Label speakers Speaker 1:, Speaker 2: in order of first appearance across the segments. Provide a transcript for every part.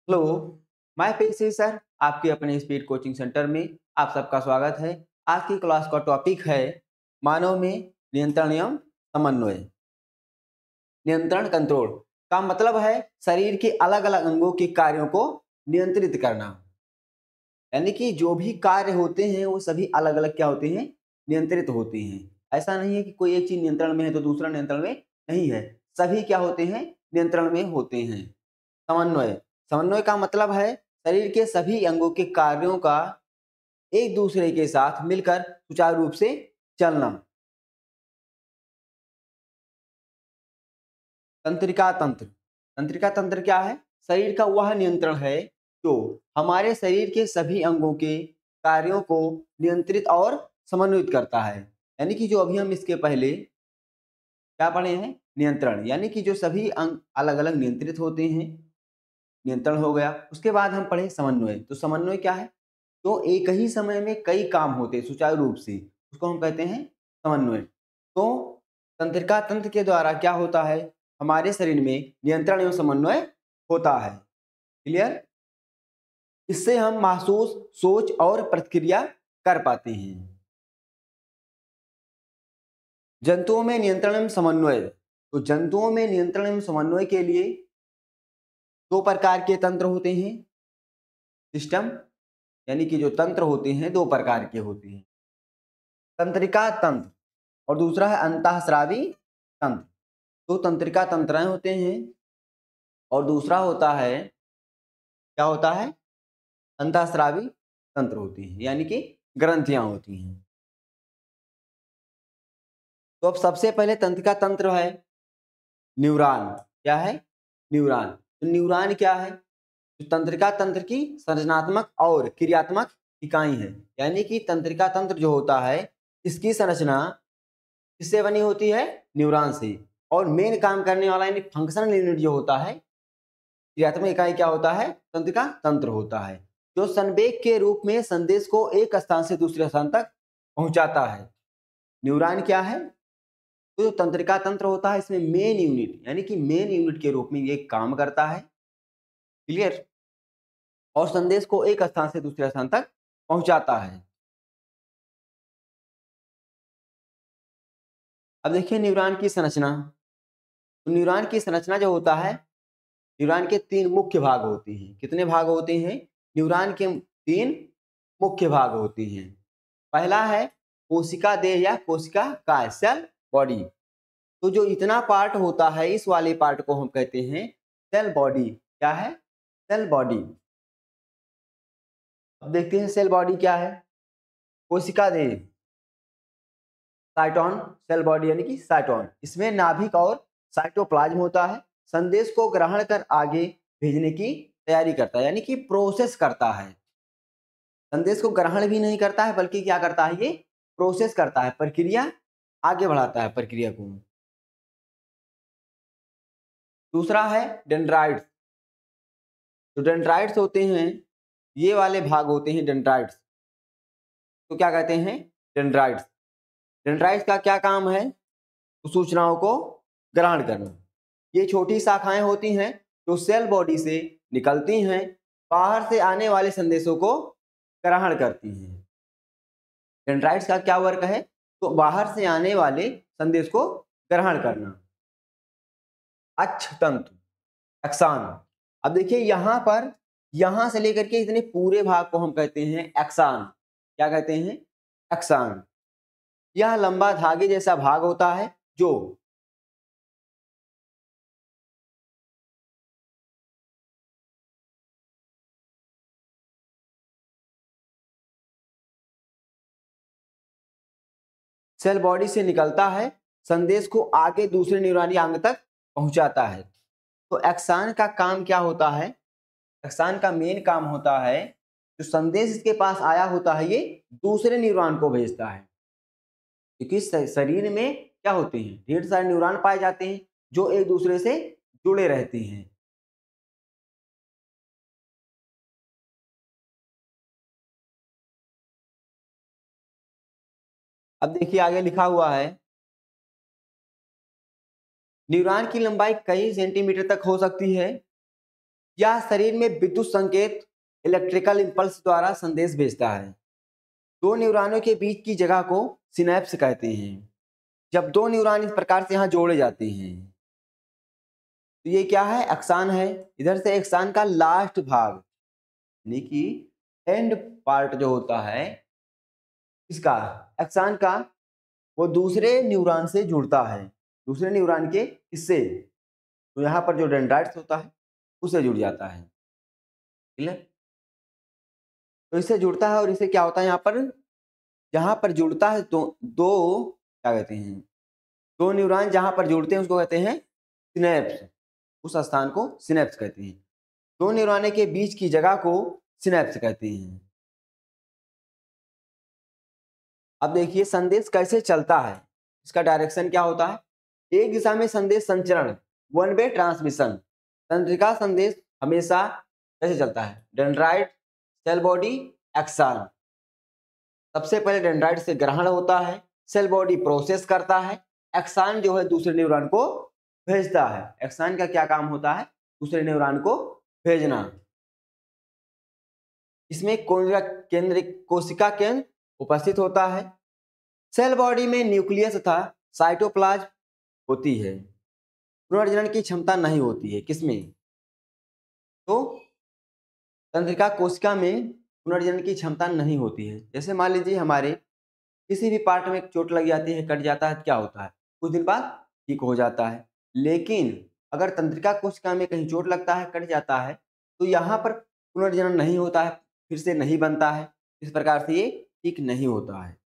Speaker 1: Hello, मैं पेशी sir आपके अपने स्पीड कोचिंग सेंटर में आप सबका स्वागत है। आज की क्लास का टॉपिक है मानव में नियंत्रण एवं समन्वय। नियंत्रण कंट्रोल का मतलब है शरीर के अलग अलग अंगों के कार्यों को नियंत्रित करना। यानी कि जो भी कार्य होते हैं वो सभी अलग अलग क्या होते हैं, नियंत्रित होते हैं। ऐसा नहीं है कि कोई एक चीज नियंत्रण में है तो दूसरा नियंत्रण में नहीं है। सभी क्या होते हैं, नियंत्रण में होते हैं। समन्वय समन्वय का मतलब है शरीर के सभी अंगों के कार्यों का एक दूसरे के साथ मिलकर सुचारू रूप से चलना। तंत्रिका तंत्र तंत्रिका तंत्र क्या है? शरीर का वह नियंत्रण है जो हमारे शरीर के सभी अंगों के कार्यों को नियंत्रित और समन्वित करता है। यानी कि जो अभी हम इसके पहले क्या पढ़े हैं, नियंत्रण, यानी कि जो सभी अंग अलग अलग नियंत्रित होते हैं, नियंत्रण हो गया। उसके बाद हम पढ़े समन्वय। तो समन्वय क्या है? तो एक ही समय में कई काम होते हैं सुचारू रूप से, उसको हम कहते हैं समन्वय। तो तंत्रिका तंत्र के द्वारा क्या होता है, हमारे शरीर में नियंत्रण एवं समन्वय होता है। क्लियर? इससे हम महसूस, सोच और प्रतिक्रिया कर पाते हैं। जंतुओं में नियंत्रण एवं समन्वय। तो जंतुओं में नियंत्रण एवं समन्वय के लिए दो प्रकार के तंत्र होते हैं। सिस्टम यानी कि जो तंत्र होते हैं दो प्रकार के होते हैं, तंत्रिका तंत्र और दूसरा है अंतःस्रावी तंत्र। तो तंत्रिका तंत्राएं होते हैं और दूसरा होता है, क्या होता है, अंतःस्रावी तंत्र होती है, यानी कि ग्रंथियां होती हैं। तो अब सबसे पहले तंत्रिका तंत्र है न्यूरॉन। क्या है? न्यूरॉन। तो न्यूरॉन क्या है? तो तंत्रिका तंत्र की संरचनात्मक और क्रियात्मक इकाई है। यानी कि तंत्रिका तंत्र जो होता है इसकी संरचना किससे बनी होती है? न्यूरॉन से। और मेन काम करने वाला यानी फंक्शनल यूनिट जो होता है, क्रियात्मक इकाई क्या होता है? तंत्रिका तंत्र होता है, जो संवेग के रूप में संदेश को एक स्थान से दूसरे स्थान तक पहुंचाता है। न्यूरॉन क्या है? तो जो तंत्रिका तंत्र होता है इसमें मेन यूनिट यानी कि मेन यूनिट के रूप में ये काम करता है। क्लियर? और संदेश को एक स्थान से दूसरे स्थान तक पहुंचाता है। अब देखिए न्यूरॉन की संरचना। तो न्यूरॉन की संरचना जो होता है, न्यूरॉन के तीन मुख्य भाग होते हैं। कितने भाग होते हैं? न्यूरॉन के तीन मुख्य भाग होते हैं। पहला है कोशिका देह या कोशिका काय, सेल बॉडी। तो जो इतना पार्ट होता है इस वाले पार्ट को हम कहते हैं सेल बॉडी। क्या है? Cell body. अब देखते हैं सेल बॉडी क्या है। कोशिका देह, साइटोन, सेल बॉडी यानी कि साइटोन, इसमें नाभिक और साइटोप्लाज्म होता है। संदेश को ग्रहण कर आगे भेजने की तैयारी करता है, यानी कि प्रोसेस करता है। संदेश को ग्रहण भी नहीं करता है बल्कि क्या करता है, ये प्रोसेस करता है, प्रक्रिया आगे बढ़ाता है प्रक्रिया को। दूसरा है डेंड्राइट्स। तो डेंड्राइट्स होते हैं, ये वाले भाग होते हैं डेंड्राइट्स। तो क्या कहते हैं? डेंड्राइट्स। डेंड्राइट्स का क्या काम है? तो सूचनाओं को ग्रहण करना। ये छोटी शाखाएं होती हैं जो सेल बॉडी से निकलती हैं, बाहर से आने वाले संदेशों को ग्रहण करती हैं। डेंड्राइट्स का क्या वर्क है? तो बाहर से आने वाले संदेश को ग्रहण करना। अक्षतंतु, एक्सान। अब देखिए यहां पर, यहां से लेकर के इतने पूरे भाग को हम कहते हैं एक्सान। क्या कहते हैं? एक्सान। यह लंबा धागे जैसा भाग होता है जो सेल बॉडी से निकलता है, संदेश को आगे दूसरे न्यूरॉनी अंग तक पहुंचाता है। तो एक्सान का काम क्या होता है? एक्सान का मेन काम होता है, जो संदेश इसके पास आया होता है ये दूसरे न्यूरॉन को भेजता है। क्योंकि शरीर में क्या होते हैं, ढेर सारे न्यूरॉन पाए जाते हैं जो एक दूसरे से जुड़े रहते हैं। अब देखिए आगे लिखा हुआ है, न्यूरॉन की लंबाई कई सेंटीमीटर तक हो सकती है। यह शरीर में विद्युत संकेत इलेक्ट्रिकल इंपल्स द्वारा संदेश भेजता है। दो न्यूरॉनों के बीच की जगह को सिनैप्स कहते हैं। जब दो न्यूरॉन इस प्रकार से यहाँ जोड़े जाते हैं तो ये क्या है, एक्सान है। इधर से एक्सान का लास्ट भाग यानी कि एंड पार्ट जो होता है इसका एक्सान का, वो दूसरे न्यूरॉन से जुड़ता है, दूसरे न्यूरॉन के इससे, तो यहाँ पर जो डेंड्राइट्स होता है उससे जुड़ जाता है। क्लियर? तो इससे जुड़ता है और इससे क्या होता है, यहाँ पर जुड़ता है तो दो क्या कहते हैं, दो न्यूरॉन जहाँ पर जुड़ते हैं उसको कहते हैं सिनैप्स। उस स्थान को सिनैप्स कहते हैं। दो न्यूरॉन के बीच की जगह को सिनैप्स कहते हैं। अब देखिए संदेश कैसे चलता है, इसका डायरेक्शन क्या होता है। एक दिशा में संदेश संचरण, वन वे ट्रांसमिशन। तंत्रिका संदेश हमेशा कैसे चलता है, डेंड्राइट, सेल बॉडी, एक्सान। सबसे पहले डेंड्राइट से ग्रहण होता है, सेल बॉडी प्रोसेस करता है, एक्सान जो है दूसरे न्यूरॉन को भेजता है। एक्सान का क्या काम होता है, दूसरे न्यूरॉन को भेजना। इसमें कोशिका केंद्र उपस्थित होता है। सेल बॉडी में न्यूक्लियस तथा साइटोप्लाज्म होती है। पुनर्जनन की क्षमता नहीं होती है किसमें, तो तंत्रिका कोशिका में पुनर्जनन की क्षमता नहीं होती है। जैसे मान लीजिए हमारे किसी भी पार्ट में चोट लग जाती है, कट जाता है, क्या होता है, कुछ दिन बाद ठीक हो जाता है। लेकिन अगर तंत्रिका कोशिका में कहीं चोट लगता है, कट जाता है, तो यहाँ पर पुनर्जनन नहीं होता है, फिर से नहीं बनता है। इस प्रकार से ये ठीक नहीं होता है।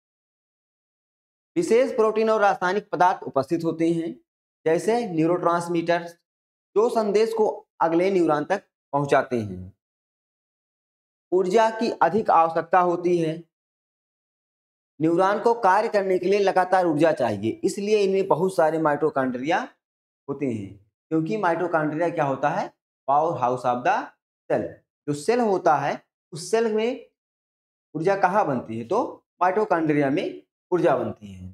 Speaker 1: विशेष प्रोटीन और रासायनिक पदार्थ उपस्थित होते हैं, जैसे न्यूरोट्रांसमीटर, जो संदेश को अगले न्यूरॉन तक पहुंचाते हैं। ऊर्जा की अधिक आवश्यकता होती है। न्यूरॉन को कार्य करने के लिए लगातार ऊर्जा चाहिए, इसलिए इनमें बहुत सारे माइटोकॉन्ड्रिया होते हैं। क्योंकि माइटोकॉन्ड्रिया क्या होता है, power house of the cell. जो सेल होता है उस सेल में ऊर्जा कहाँ बनती है, तो माइटोकॉन्ड्रिया में ऊर्जा बनती है।